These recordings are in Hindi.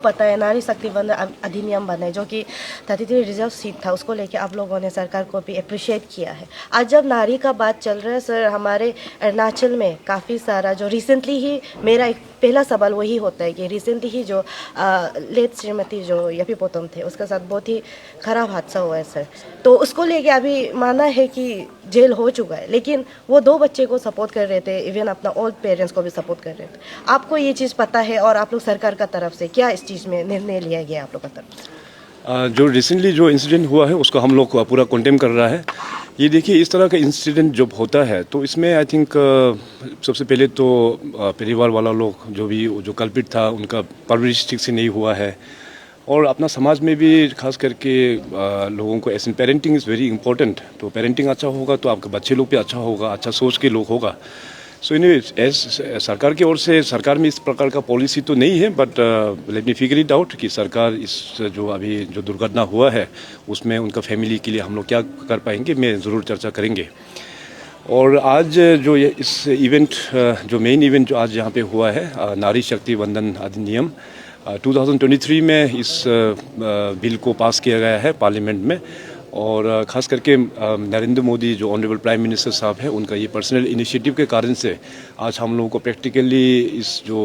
पता है नारी शक्ति वंदन अधिनियम बने जो कि 33 रिजर्व सीट था, उसको लेके आप लोगों ने सरकार को भी अप्रिशिएट किया है। आज जब नारी का बात चल रहा है सर, हमारे अरुणाचल में काफ़ी सारा जो रिसेंटली ही, मेरा एक पहला सवाल वही होता है कि रिसेंटली ही जो लेट श्रीमती जो यपी पोतम थे उसके साथ बहुत ही खराब हादसा हुआ है सर। तो उसको लेके अभी माना है कि जेल हो चुका है, लेकिन वो 2 बच्चे को सपोर्ट कर रहे थे, इवन अपना ओल्ड पेरेंट्स को भी सपोर्ट कर रहे थे। आपको ये चीज़ पता है और आप लोग सरकार का तरफ से क्या इस चीज़ में निर्णय लिया गया आप लोग का तरफ से? जो रिसेंटली जो इंसिडेंट हुआ है उसको हम लोग पूरा कंडेम कर रहा है। ये देखिए, इस तरह का इंसिडेंट जब होता है तो इसमें आई थिंक सबसे पहले तो परिवार वाला लोग जो कल्पित था उनका परवरिश ठीक से नहीं हुआ है, और अपना समाज में भी खास करके लोगों को ऐसे पेरेंटिंग इज़ वेरी इंपॉर्टेंट। तो पेरेंटिंग अच्छा होगा तो आपके बच्चे लोग भी अच्छा होगा, अच्छा सोच के लोग होगा। सो एज सरकार की ओर से, सरकार में इस प्रकार का पॉलिसी तो नहीं है, but let me figure it out कि सरकार इस जो अभी जो दुर्घटना हुआ है उसमें उनका फैमिली के लिए हम लोग क्या कर पाएंगे, मैं ज़रूर चर्चा करेंगे। और आज जो ये इस इवेंट जो मेन इवेंट जो आज यहाँ पे हुआ है, नारी शक्ति वंदन अधिनियम 2023 में इस बिल को पास किया गया है पार्लियामेंट में। और ख़ास करके नरेंद्र मोदी जो ऑनरेबल प्राइम मिनिस्टर साहब है, उनका ये पर्सनल इनिशिएटिव के कारण से आज हम लोगों को प्रैक्टिकली इस जो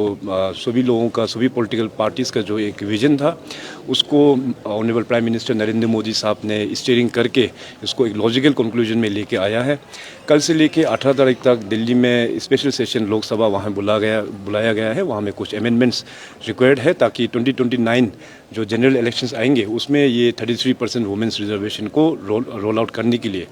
सभी लोगों का, सभी पॉलिटिकल पार्टीज़ का जो एक विजन था उसको honourable prime minister Narendra Modi साहब ने स्टीयरिंग करके इसको एक लॉजिकल कंक्लूजन में लेके आया है। कल से लेके 18 तारीख तक दिल्ली में स्पेशल सेशन लोकसभा वहाँ बुलाया गया है। वहाँ में कुछ अमेंडमेंट्स रिक्वायर्ड है ताकि 2029 जो जनरल इलेक्शंस आएंगे उसमें ये 33% वुमेन्स रिजर्वेशन को रोल आउट करने के लिए।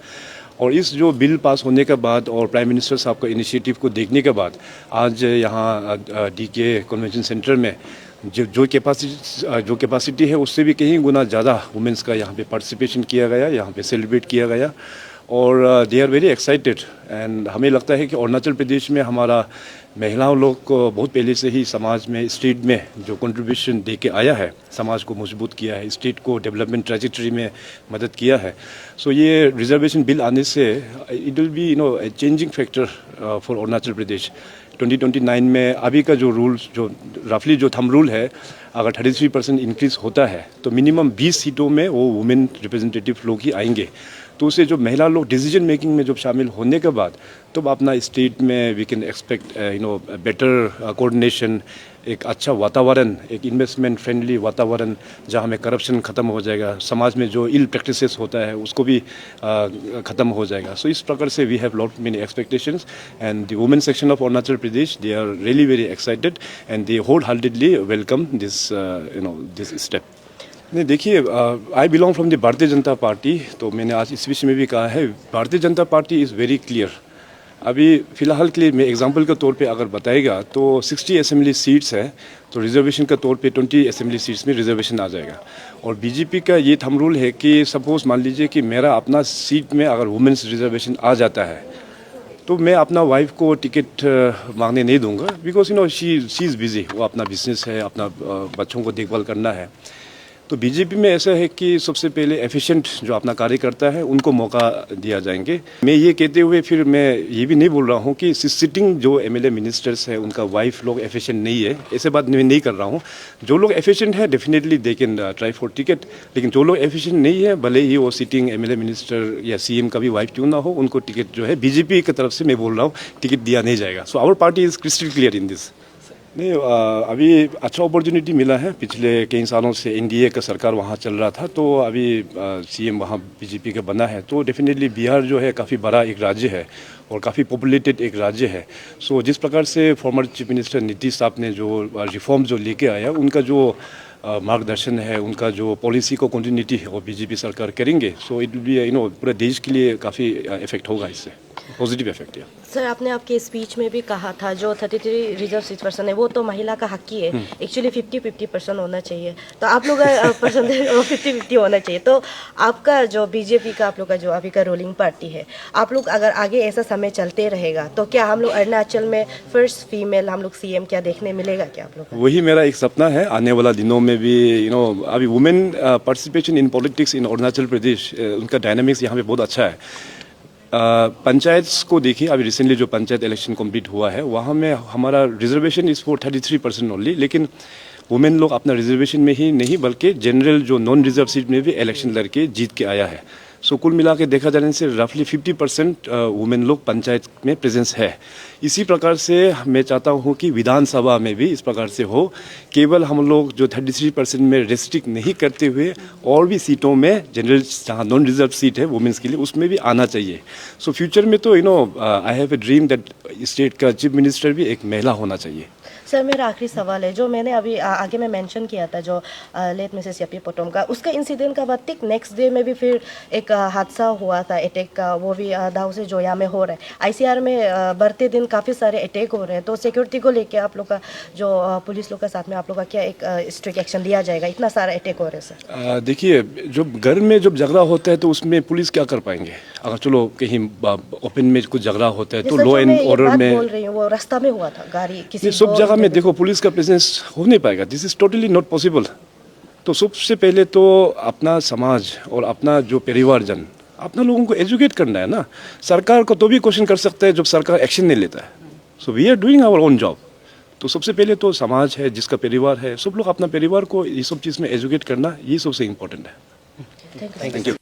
और इस जो बिल पास होने के बाद और प्राइम मिनिस्टर साहब का इनिशिएटिव को देखने के बाद आज यहाँ डीके कन्वेंशन सेंटर में जो कैपेसिटी है उससे भी कहीं गुना ज़्यादा वुमेन्स का यहाँ पे पार्टिसिपेशन किया गया, यहाँ पे सेलिब्रेट किया गया। और they are very excited. And हमें लगता है कि अरुणाचल प्रदेश में हमारा महिलाओं लोग को बहुत पहले से ही समाज में, स्टेट में जो कंट्रीब्यूशन दे के आया है, समाज को मजबूत किया है, स्टेट को डेवलपमेंट ट्रैजेक्टरी में मदद किया है। सो ये रिजर्वेशन बिल आने से it will be a changing factor for Arunachal Pradesh. 2029 में अभी का जो रूल्स, जो रफली जो थंब रूल है, अगर 33% इंक्रीज होता है तो मिनिमम 20 सीटों में वो वुमेन रिप्रेजेंटेटिव लोग ही आएंगे। तो उससे जो महिला लोग डिसीजन मेकिंग में जब शामिल होने के बाद तो अपना स्टेट में we can expect better coordination, एक अच्छा वातावरण, एक इन्वेस्टमेंट फ्रेंडली वातावरण जहाँ में करप्शन ख़त्म हो जाएगा, समाज में जो इल प्रैक्टिसेस होता है उसको भी ख़त्म हो जाएगा। सो इस प्रकार से we have lot many expectations and the women section of Arunachal Pradesh, they are really very excited and they whole heartedly welcome this step. नहीं, देखिए, I belong from the Bharatiya Janata party, तो मैंने आज इस विषय में भी कहा है Bharatiya Janata party is very clear. अभी फ़िलहाल के लिए मैं एग्जांपल के तौर पे अगर बताएगा तो 60 असेंबली सीट्स है, तो रिजर्वेशन के तौर पे 20 असेंबली सीट्स में रिजर्वेशन आ जाएगा। और बीजेपी का ये थंब रूल है कि सपोज़ मान लीजिए कि मेरा अपना सीट में अगर वुमेन्स रिजर्वेशन आ जाता है तो मैं अपना वाइफ को टिकट मांगने नहीं दूंगा, बिकॉज शी इज़ बिजी, वो अपना बिजनेस है, अपना बच्चों को देखभाल करना है। तो बीजेपी में ऐसा है कि सबसे पहले एफिशिएंट जो अपना कार्य करता है उनको मौका दिया जाएंगे। मैं ये कहते हुए फिर मैं ये भी नहीं बोल रहा हूँ कि सिटिंग जो एमएलए मिनिस्टर्स है उनका वाइफ लोग एफिशिएंट नहीं है, ऐसे बात मैं नहीं कर रहा हूँ। जो लोग एफिशिएंट है definitely they can try for ticket, लेकिन जो लोग एफिशिएंट नहीं है, भले ही वो सिटिंग एमएलए मिनिस्टर या सीएम का भी वाइफ क्यों ना हो, उनको टिकट जो है बीजेपी की तरफ से मैं बोल रहा हूँ टिकट दिया नहीं जाएगा। So our party is crystal clear in this. नहीं, अभी अच्छा अपॉर्चुनिटी मिला है। पिछले कई सालों से एनडीए का सरकार वहाँ चल रहा था, तो अभी सीएम वहाँ बीजेपी का बना है, तो डेफिनेटली बिहार जो है काफ़ी बड़ा एक राज्य है और काफ़ी पॉपुलेटेड एक राज्य है। सो जिस प्रकार से फॉर्मर चीफ मिनिस्टर नीतीश साहब ने जो रिफॉर्म जो लेके आया, उनका जो मार्गदर्शन है, उनका जो पॉलिसी को कंटिन्यूटी है वो बीजेपी सरकार करेंगे। सो इट विल बी पूरे देश के लिए काफ़ी इफेक्ट होगा, इससे पॉजिटिव इफेक्ट है। सर, आपने आपके स्पीच में भी कहा था जो 33 रिजर्व सीट पर्सन है वो तो महिला का हक ही है, एक्चुअली 50-50% होना चाहिए, तो आप लोग का परसेंटेज 50-50 होना चाहिए। तो आपका जो बीजेपी का, आप लोग का जो अभी का रूलिंग पार्टी है, आप लोग अगर आगे ऐसा समय चलते रहेगा तो क्या हम लोग अरुणाचल में फर्स्ट फीमेल हम लोग सीएम क्या देखने मिलेगा क्या आप लोग? वही मेरा एक सपना है आने वाला दिनों में भी। अभी women participation in politics in Arunachal Pradesh, उनका डायनामिक्स यहाँ पे बहुत अच्छा है। पंचायत को देखिए, अभी रिसेंटली जो पंचायत इलेक्शन कंप्लीट हुआ है वहाँ में हमारा रिजर्वेशन इज़ फॉर 33% ओनली, लेकिन वुमेन लोग अपना रिजर्वेशन में ही नहीं बल्कि जनरल जो नॉन रिजर्व सीट में भी इलेक्शन लड़के जीत के आया है। सो कुल मिला के देखा जाने से रफली 50% वुमेन लोग पंचायत में प्रेजेंस है। इसी प्रकार से मैं चाहता हूँ कि विधानसभा में भी इस प्रकार से हो, केवल हम लोग जो 33% में रेस्ट्रिक्ट नहीं करते हुए और भी सीटों में जनरल जहाँ नॉन रिजर्व सीट है वुमेन्स के लिए उसमें भी आना चाहिए। सो फ्यूचर में तो I have a dream that state का चीफ मिनिस्टर भी एक महिला होना चाहिए। सर मेरा आखिरी सवाल है, जो मैंने अभी आगे में मेंशन किया था जो लेट मिसेस यप्पी पोटम का, उसका इंसिडेंट का बाद ठीक नेक्स्ट डे में भी फिर एक हादसा हुआ था अटैक का, वो भी दाऊ से जोया में हो रहा है। आईसीआर में बढ़ते दिन काफ़ी सारे अटैक हो रहे हैं, तो सिक्योरिटी को लेके आप लोग का जो पुलिस लोग के साथ में आप लोग का क्या एक स्ट्रिक्ट एक्शन लिया जाएगा? इतना सारा अटैक हो रहे हैं सर। देखिए, जब घर में जब झगड़ा होता है तो उसमें पुलिस क्या कर पाएंगे? अगर चलो कहीं ओपन में कुछ झगड़ा होता है तो लॉ एंड ऑर्डर में बोल रही हूँ, वो रास्ता में हुआ था, गाड़ी किसी सब जगह में देखो पुलिस का प्रेजेंस हो नहीं पाएगा। This is totally not possible. तो सबसे पहले तो अपना समाज और अपना जो परिवारजन, अपना लोगों को एजुकेट करना है ना। सरकार को तो भी क्वेश्चन कर सकते हैं जब सरकार एक्शन नहीं लेता है। So we are doing our own job. तो सबसे पहले तो समाज है, जिसका परिवार है, सब लोग अपना परिवार को ये सब चीज़ में एजुकेट करना, ये सबसे इम्पोर्टेंट है। Thank you.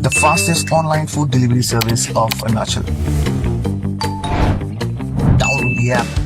The fastest online food delivery service of Arunachal. Download the app